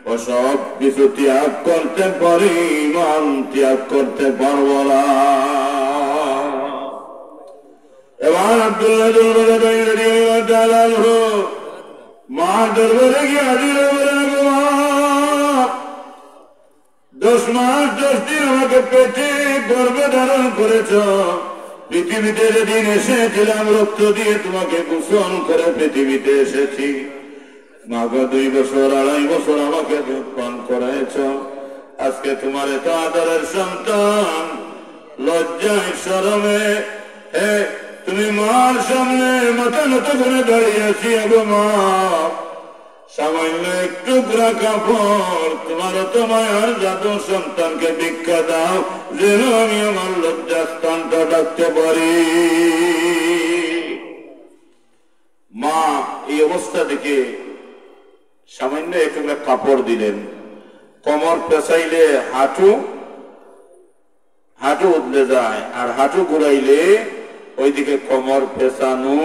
ও সব কিছু ত্যাগ করতে পারি, ইমান ত্যাগ করতে পারবো না। এবার আব্দুল্লাহ মা দরবারে গিয়ে হাজির বলেন, 10 মাস 10 দিন আমাকে পেটে গর্ভে ধারণ করেছ, পৃথিবীতে যেদিন এসেছিলাম রক্ত দিয়ে তোমাকে গোসল করে পৃথিবীতে এসেছি। মাকে 2 বছর 2.5 বছর আমাকে দুধ পান করাইছ। আজকে তোমার এত আদরের সন্তান লজ্জায় শরমে তুমি মার সামনে মাথা নত করে দাঁড়িয়ে আছি। এগো মা, সামান্য একটু টুকরা কাপড় তোমার তো মায়ার জাদু সন্তানকে ভিক্ষা দাও, যেন আমি আমার লজ্জাস্থানটা ডাকতে পারি। মা এই অবস্থা দেখে সামান্য একটু কাপড় দিলেন। কোমর পেঁচাইলে হাঁটু উঠলে যায়, আর হাঁটু ঘুরাইলে ওইদিকে কোমর পেঁচানো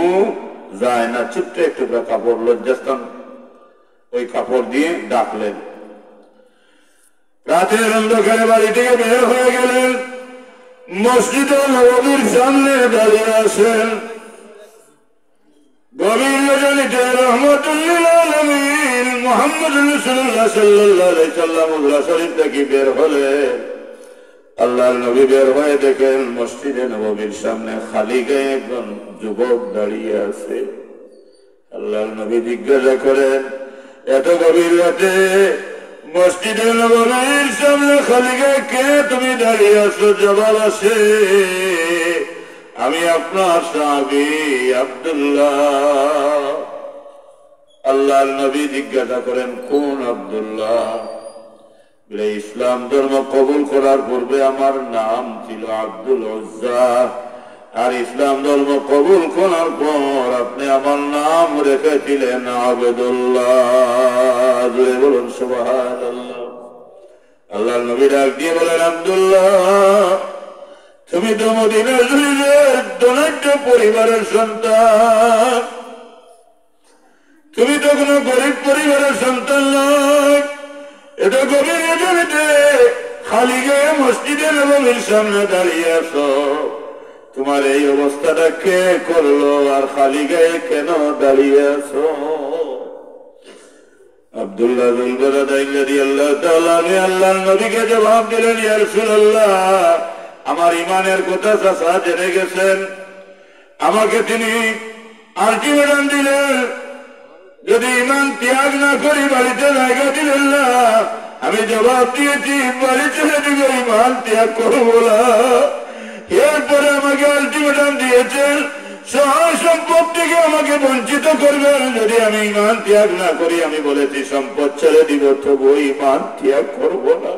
যায় না। ছোট্ট একটু কাপড় লজ্জাস্থান, ওই কাপড় দিয়ে ডাকলেন। রাতের অন্ধকারে বাড়ি থেকে বের হয়ে গেলেন, মসজিদে নববীর সামনে দাঁড়িয়ে আছেন। গভীর রজনীতে রহমতুল্লিল আলামিন মুহাম্মদ রাসূলুল্লাহ সাল্লাল্লাহু আলাইহি সাল্লাম হুজরা শরীফ থেকে বের হলেন। আল্লাহর নবী বের হয়ে দেখেন মসজিদে নববীর সামনে খালি গায়ে একজন যুবক দাঁড়িয়ে আছে। আল্লাহর নবী জিজ্ঞাসা করেন, এত গভীর রাতে মসজিদে নববীর সামনে খালি গায়ে কে তুমি দাঁড়িয়ে আছো? জবাব আছে, আমি আপনার সাহাবী আব্দুল্লাহ। আল্লাহর নবী জিজ্ঞাসা করেন, কোন আব্দুল্লাহ? বলে, ইসলাম ধর্ম কবুল করার পূর্বে আমার নাম ছিল আব্দুল উজ্জা, আর ইসলাম ধর্ম কবুল করার পর আপনি আমার নাম রেখেছিলেন আবদুল্লাহ। জোরে বলুন সুবহানাল্লাহ। আল্লাহর নবী ডাক দিয়ে বলেন, আব্দুল্লাহ, তুমি তো মদিনার শরীফের ধনাঢ্য পরিবারের সন্তান, তুমি তো কোনো গরিব পরিবারের সন্তান নয়। এটা গভীর রাতে খালি গায়ে মসজিদে নববীর সামনে দাঁড়িয়ে আছো, তোমার এই অবস্থাটা কে করলো, আর খালি গায়ে কেন দাঁড়িয়ে আছো? আব্দুল্লাহ রাদিয়াল্লাহু তাআলা আল্লাহর নবীকে জবাব দিলেন, ইয়া রাসূলুল্লাহ, আমার ইমানের কথা চাচা জেনে গেছেন। আমাকে তিনি আলটিমেটাম দিলেন, যদি ইমান ত্যাগ না করি বাড়িতে জায়গা দিলেন না। আমি জবাব দিয়েছি, বাড়ি ছেড়ে দিব, ইমান ত্যাগ করবো না। এরপরে আমাকে আলটিমেটাম দিয়েছেন, সহায় সম্পদ থেকে আমাকে বঞ্চিত করবেন যদি আমি ইমান ত্যাগ না করি। আমি বলেছি সম্পদ ছেড়ে দিব, তবু ইমান ত্যাগ করবো না।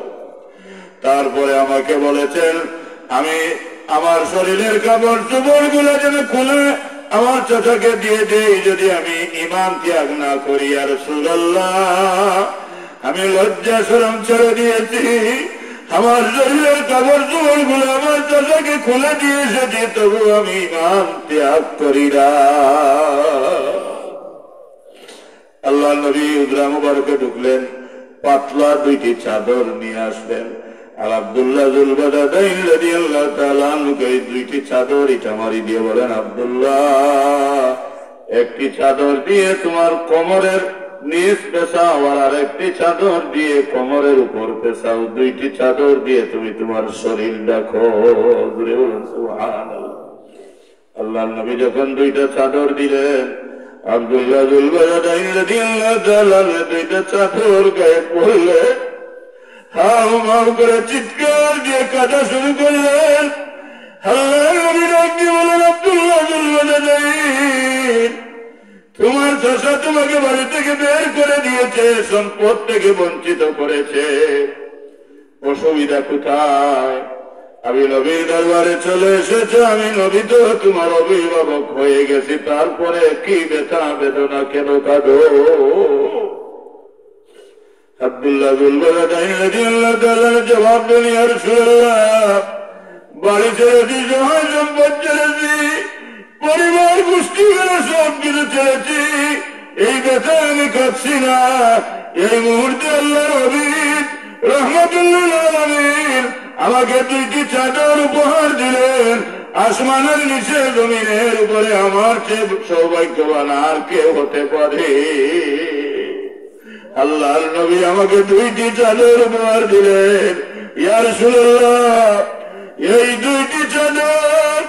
তারপরে আমাকে বলেছেন, আমি আমার শরীরের কাপড় চোপড় গুলা যেন খুলে আমার চাচাকে দিয়ে দেই যদি আমি ইমান ত্যাগ না করি। আর রাসূলুল্লাহ, আমি লজ্জা শরম ছেড়ে দিয়েছি, আমার শরীরের কাপড় চোপড় গুলো আমার চাচাকে খুলে দিয়ে এসেছি, তবু আমি ইমান ত্যাগ করি না। আল্লাহ নবী উজরা মুবারকে ঢুকলেন, পাতলা 2টি চাদর নিয়ে আসলেন। আর আব্দুল্লাহ রাদিয়াল্লাহু তাআলা আনহুকে 2টি চাদর ইটামারি দিয়ে বলেন, আব্দুল্লাহ, একটি চাদর দিয়ে তোমার কোমরের নিচ পেছাও, আর আরেকটি চাদর দিয়ে কোমরের উপর পেছাও। 2টি চাদর দিয়ে তুমি তোমার শরীর দেখো। সুবহানাল্লাহ। আল্লাহর নবী যখন 2টা চাদর দিলেন, আব্দুল্লাহ রাদিয়াল্লাহু তাআলা 2টা চাদর গায়ে পরলেন, হাউ মাউ করে চিৎকার দিয়ে কাঁদা শুরু করলেন। আল্লাহর নবী ডাক দিয়ে বলেন, আব্দুল্লাহ, তোমার চাচা তোমাকে বাড়ি থেকে বের করে দিয়েছে, সম্পদ থেকে বঞ্চিত করেছে, অসুবিধা কোথায়? আমি নবীর দরবারে চলে এসেছে, আমি নবী তো তোমার অভিভাবক হয়ে গেছি, তারপরে কি ব্যথা বেদনা, কেন কাঁদো? আব্দুল্লাহ রাদিয়াল্লাহু তাআলা জবাব দেন, ইয়া রাসূলুল্লাহ, বাড়ি ছেড়েছি, সহায় সম্পদ ছেড়েছি, পরিবার গোষ্ঠী সব কিছু ছেড়েছি, এই ব্যথা আমি কাঁদছি না। এই মুহূর্তে আল্লাহ হাবিব রাহমাতুল্লিল আলামিন আমাকে 2টি চাদর উপহার দিলেন। আসমানের নিচে জমিনের উপরে আমার চেয়ে সৌভাগ্যবান আর কেউ হতে পারে? আল্লাহর নবী আমাকে 2টি চাদর উপহার দিলেন। ইয়া রাসূলুল্লাহ, এই 2টি চাদর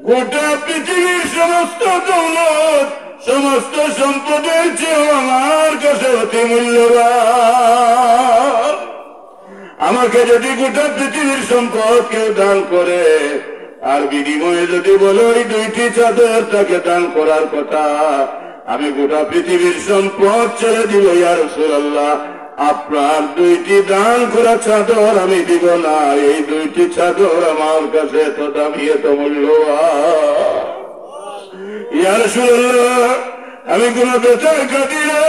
গোটা পৃথিবীর সমস্ত দৌলত, সমস্ত সম্পদের চেয়েও আমার কাছে অতি মূল্যবান। আমাকে যদি গোটা পৃথিবীর সম্পদ কেউ দান করে আর বিনিময়ে যদি বলো এই 2টি চাদর তাকে দান করার কথা, আমি গোটা পৃথিবীর সম্পদ ছেড়ে দিব। ইয়া রাসূলুল্লাহ, আপনার 2টি দান করা চাদর আমি দিব না। এই 2টি চাদর আমার কাছে এত দামি, এত মূল্যবান। ইয়া রাসূলুল্লাহ, আমি কোন ব্যথার কাঁদি না,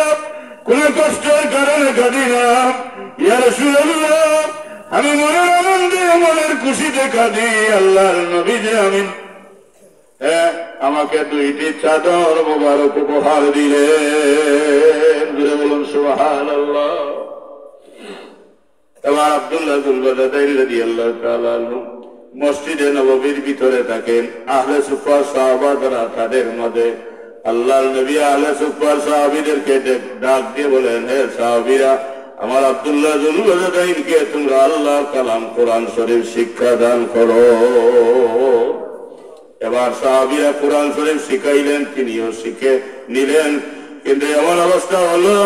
কোন কষ্টের কারণে কাঁদি না। ইয়া রাসূলুল্লাহ, আমি মনের আনন্দে, মনের খুশিতে কাঁদি। আল্লাহর নবী যে আমিন আমাকে 2টি চাদর মোবারক উপহার দিলেন। বলুন সুবহানাল্লাহ। এবার আব্দুল্লাহ যুলবাদাইন রাদিয়াল্লাহু তাআলা আনহু মসজিদে নববীর ভিতরে থাকেন। আহলে সুফফা সাহাবারা তাদের মধ্যে আল্লাহর নবী আহলে সুফফা সাহাবীদেরকে ডাক দিয়ে বলেন, হে সাহাবীরা, আমার আব্দুল্লাহ যুলবাদাইনকে তোমরা আল্লাহ কালাম কোরআন শরীফ শিক্ষা দান করো। এবার সাহাবীরা কোরআন শরীফ শিখাইলেন, তিনিও শিখে নিলেন। কিন্তু এমন অবস্থা হলো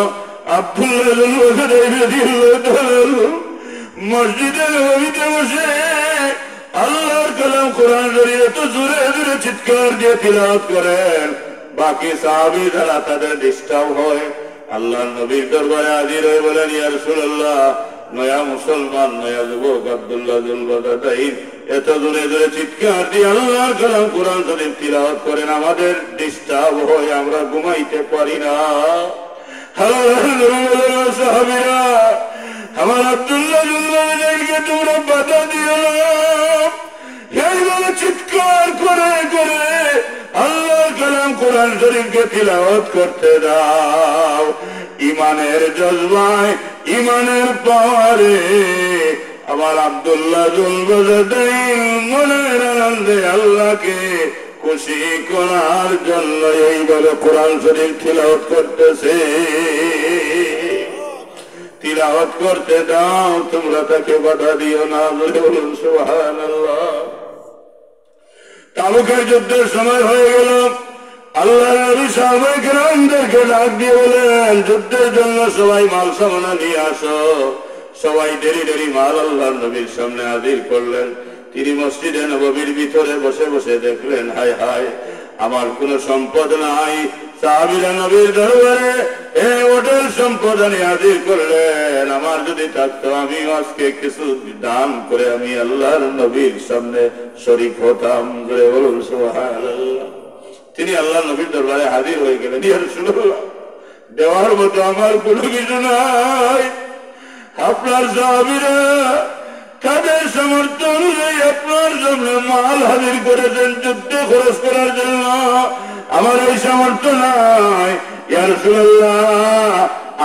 আব্দুল্লাহ যুলবাদাইন রাদিয়াল্লাহু তাআলা মসজিদে নববীতে বসে আল্লাহর কালাম কোরআন শরীফ এত জোরে জোরে চিৎকার দিয়ে তিলাওয়াত করেন, বাকি সাহাবী যারা তাদের ডিস্টার্ব হয়। আল্লাহর নবীর দরবারে হাজির হয়ে বলেন, ইয়া রাসূলুল্লাহ, নয়া মুসলমান, নয়া যুবক আব্দুল্লাহ যুলবাদাইন এত জোরে জোরে চিৎকার দিয়ে আল্লাহর কালাম কোরআন শরীফ তিলাওয়াত করেন, আমাদের ডিস্টার্ব হয়, আমরা ঘুমাইতে পারি না। সাহাবীরা, আমার আব্দুল্লাহ যুলবাদাইনকে তোমরা বাধা দিও না, এইভাবে চিৎকার করে করে আল্লাহর কালাম কোরআন শরীফকে তিলাওয়াত করতে দাও। ইমানের জজবায়, ইমানের পাওয়ারে আমার আব্দুল্লাহ যুলবাদাইন মনের আনন্দে আল্লাহকে খুশি করার জন্য এইভাবে কোরআন শরীফ তিলাওয়াত করতেছে। তিলাওয়াত করতে দাও, তোমরা তাকে বাধা দিও না। বলুন সুবহানাল্লাহ। তাবুকের যুদ্ধের সময় হয়ে গেল। আল্লাহর নবী সাহাবায়ে কেরামদেরকে ডাক দিয়ে বলেন, যুদ্ধের জন্য সবাই মাল সামানা নিয়ে আসো। সবাই দেরি দেরি মাল আল্লাহর নবীর সামনে হাজির করলেন। তিনি মসজিদে নববীর ভিতরে বসে বসে দেখলেন, হায় হায়, আমার কোনো সম্পদ নাই। সাহাবীরা নবীর দরবারে হোটেল সম্পদ আনি হাজির করলেন। আমার যদি থাকতো আমি আজকে কিছু দান করে আমি আল্লাহর নবীর সামনে শরীক হতাম। বলুন সুবহানাল্লাহ। তিনি আল্লাহর নবীর দরবারে হাজির হয়ে গেলেন। ইয়া রাসূলুল্লাহ, দেওয়ার মতো আমার কোনো কিছু নাই। আপনার সাহাবীরা তাদের সামর্থ্য অনুযায়ী আপনার সামনে মাল হাজির করেছেন যুদ্ধে খরচ করার জন্য, আমার এই সামর্থ্য নাই। ইয়া রাসূলুল্লাহ,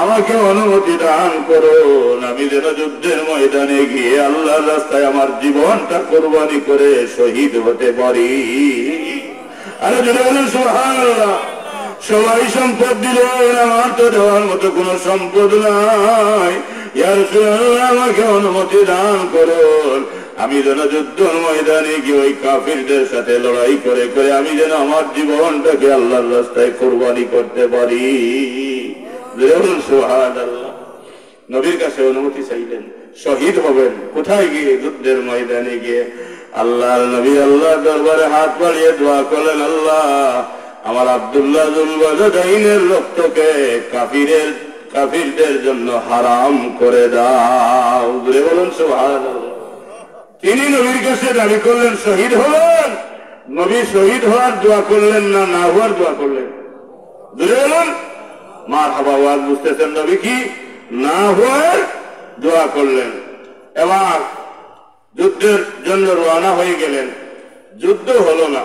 আমাকে অনুমতি দান করুন, আমি যেন যুদ্ধের ময়দানে গিয়ে আল্লাহর রাস্তায় আমার জীবনটা কোরবানি করে শহীদ হতে পারি। আরে যদি বলেন সুবহানাল্লাহ। সবাই সম্পদ দিলেন, আমার তো দেওয়ার মতো কোন সম্পদ নাই। ইয়া রাসূলুল্লাহ, আমাকে অনুমতি দান করুন, আমি যেন যুদ্ধের ময়দানে গিয়ে ওই কাফিরদের সাথে লড়াই করে করে আমি যেন আমার জীবনটাকে আল্লাহর রাস্তায় কোরবানি করতে পারি। সুবহানাল্লাহ। নবীর কাছে অনুমতি চাইলেন, শহীদ হবেন কোথায় গিয়ে? যুদ্ধের ময়দানে গিয়ে। আল্লাহর নবী আল্লাহর দরবারে হাত বাড়িয়ে দোয়া করলেন, আল্লাহ, আমার আব্দুল্লাহ যুলবাদাইনের রক্তকে কাফিরদের জন্য হারাম করে দাও। বলুন সুবহানাল্লাহ। তিনি নবীর কাছে দাবি করলেন, শহীদ হলেন। নবী শহীদ হওয়ার দোয়া করলেন না, না হওয়ার দোয়া করলেন? বুঝে গেলেন? মারহাবা। ওয়াজ বুঝতেছেন? নবী কি না হওয়ার দোয়া করলেন। এবার যুদ্ধের জন্য রওনা হয়ে গেলেন। যুদ্ধ হলো না,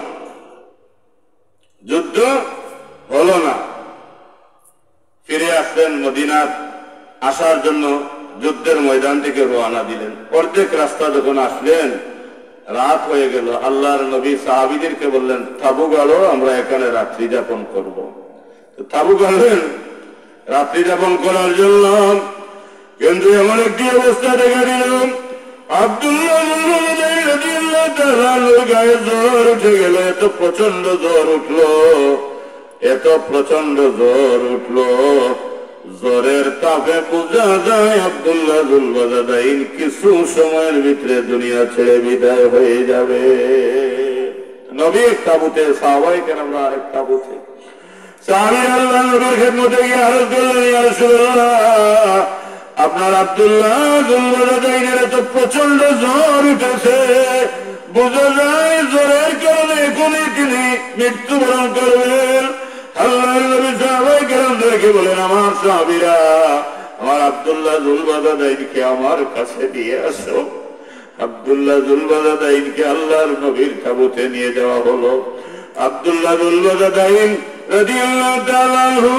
যুদ্ধ হলো না। ফিরে আসলেন মদিনার আসার জন্য যুদ্ধের ময়দান থেকে রওনা দিলেন। অর্ধেক রাস্তা যখন আসলেন রাত হয়ে গেল। আল্লাহর নবী সাহাবীদেরকে বললেন, তাঁবু গাড়ো, আমরা এখানে রাত্রি যাপন করব। তাঁবু গাড়লেন রাত্রি যাপন করার জন্য। কিন্তু এমন একটি অবস্থা দেখা দিল, আব্দুল্লাহ গায়ে জ্বর উঠে গেল। এত প্রচন্ড জ্বর উঠলো, এত প্রচন্ড জ্বর উঠলো, জ্বরের তাপে বোঝা যায় আব্দুল্লাহ যুল বাজাদাইন কিছু সময়ের ভিতরে দুনিয়া ছেড়ে বিদায় হয়ে যাবে। নবী এক তাঁবুতে, সাহাবায়ে কেরামরা আরেক তাঁবুতে। সাহাবীরা আল্লাহর নবীর খেদমতে গিয়ে আরজ করলেন, ইয়া রাসূলুল্লাহ, আপনার আব্দুল্লাহ যুল বাজাদাইনের এত প্রচন্ড জ্বর উঠেছে, বোঝা যায় জ্বরের কারণে এখনই তিনি মৃত্যুবরণ করবেন। আল্লাহর নবী সাহাবায়ে কেরামদেরকে বলেন, আমার সাহাবীরা, আমার আব্দুল্লাহ যুল বাজাদাইনকে আমার কাছে দিয়ে আসো। আব্দুল্লাহ যুল বাজাদাইনকে আল্লাহর নবীর তাঁবুতে নিয়ে যাওয়া হলো। আব্দুল্লাহ যুল বাজাদাইন রাদিয়াল্লাহু তাআলা আনহু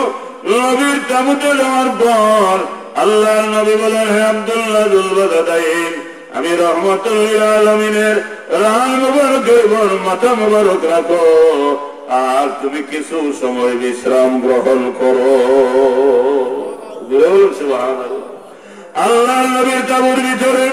নবীর তাঁবুতে যাওয়ার পর আল্লাহর নবী বলেন, হে আব্দুল্লাহ যুল বাজাদাইন, আমি রহমাতুল লিল আলামিনের রান মুবারকের উপর মাথা মুবারক রাখো, আর তুমি কিছু সময় বিশ্রাম গ্রহণ করো। সুবহানাল্লাহ। আল্লাহর নবীর তাঁবুর ভিতরে